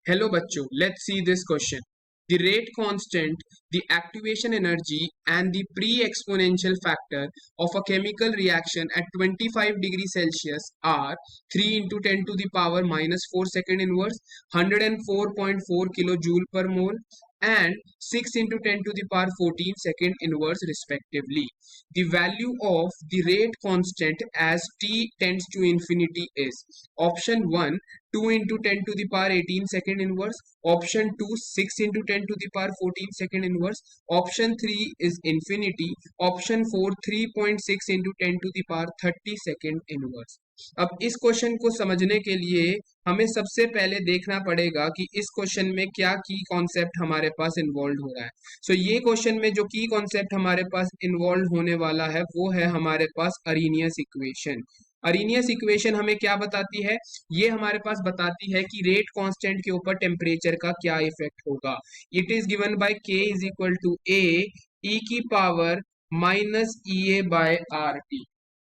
Hello bachcho, let's see this question. The rate constant, the activation energy and the pre-exponential factor of a chemical reaction at 25 degrees Celsius are 3 into 10 to the power minus 4 second inverse, 104.4 kilojoule per mole and 6 into 10 to the power 14 second inverse respectively. The value of the rate constant as t tends to infinity is option 1 2 into 10 to the power 18 second inverse, option 2 6 into 10 to the power 14 second inverse, option 3 is infinity, option 4 3.6 into 10 to the power 30 second inverse. अब इस question को समझने के लिए हमें सबसे पहले देखना पड़ेगा कि इस क्वेश्चन में क्या की कॉन्सेप्ट हमारे पास इन्वॉल्व हो रहा है। सो ये क्वेश्चन में जो की कॉन्सेप्ट हमारे पास इन्वॉल्व होने वाला है वो है हमारे पास अरीनियस इक्वेशन। अरीनियस इक्वेशन हमें क्या बताती है? ये हमारे पास बताती है कि रेट कांस्टेंट के ऊपर टेम्परेचर का क्या इफेक्ट होगा। It is given by k is equal to a e की power minus E A by R T.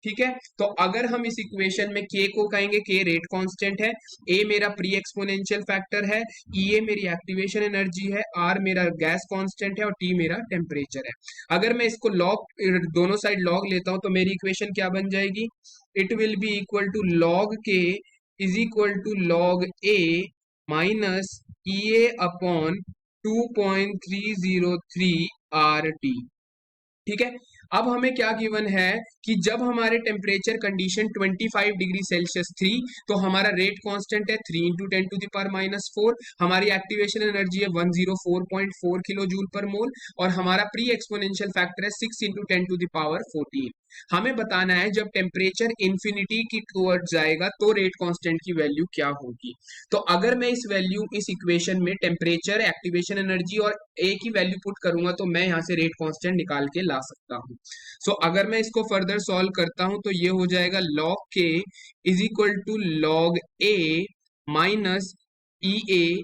ठीक है, तो अगर हम इस इक्वेशन में k को कहेंगे, k रेट कांस्टेंट है, a मेरा प्री एक्सपोनेंशियल फैक्टर है, E मेरी एक्टिवेशन एनर्जी है, R मेरा गैस कांस्टेंट है और T मेरा टेम्परेचर है। अगर मैं इसको लॉग दोनों साइड लॉग लेता हूं तो मेरी इक्वेशन क्या बन जाएगी? It will be equal to log k is equal to log a minus E A upon 2.303 R T. ठीक है, अब हमें क्या गिवन है कि जब हमारे टेम्परेचर कंडीशन 25 डिग्री सेल्सियस थी तो हमारा रेट कांस्टेंट है 3 into 10 to the power minus 4, हमारी एक्टिवेशन एनर्जी है 104.4 किलो जूल पर मोल और हमारा प्री एक्सपोनेंशियल फैक्टर है 6 इंटू 10 टू द पावर 14। हमें बताना है जब टेम्परेचर इंफिनिटी की टुवर्ड जाएगा तो रेट कांस्टेंट की वैल्यू क्या होगी। तो अगर मैं इस इक्वेशन में टेम्परेचर, एक्टिवेशन एनर्जी और ए की वैल्यू पुट करूंगा तो मैं यहाँ से रेट कांस्टेंट निकाल के ला सकता हूँ। सो अगर मैं इसको फर्दर सॉल्व करता हूं तो ये हो जाएगा log k is equal to log a minus E A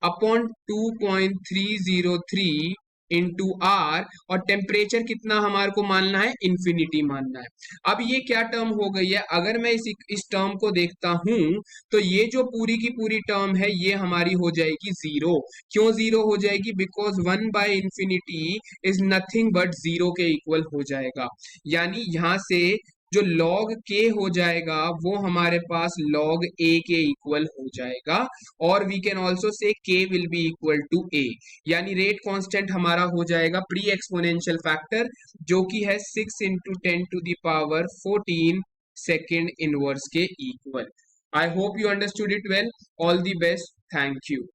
upon 2.303 into R और टेम्परेचर कितना हमारे को मानना है? इंफिनिटी मानना है। अब ये क्या टर्म हो गई है? अगर मैं इस टर्म को देखता हूं तो ये जो पूरी की पूरी टर्म है ये हमारी हो जाएगी जीरो। क्यों जीरो हो जाएगी? बिकॉज 1 बाय infinity is nothing but zero के इक्वल हो जाएगा। यानी यहां से जो log k हो जाएगा वो हमारे पास log a के इक्वल हो जाएगा और we can also say k will be equal to a। यानी रेट कांस्टेंट हमारा हो जाएगा प्री एक्सपोनेंशियल फैक्टर जो कि है 6 into 10 to the power 14 second inverse के equal. I hope you understood it well. All the best, thank you.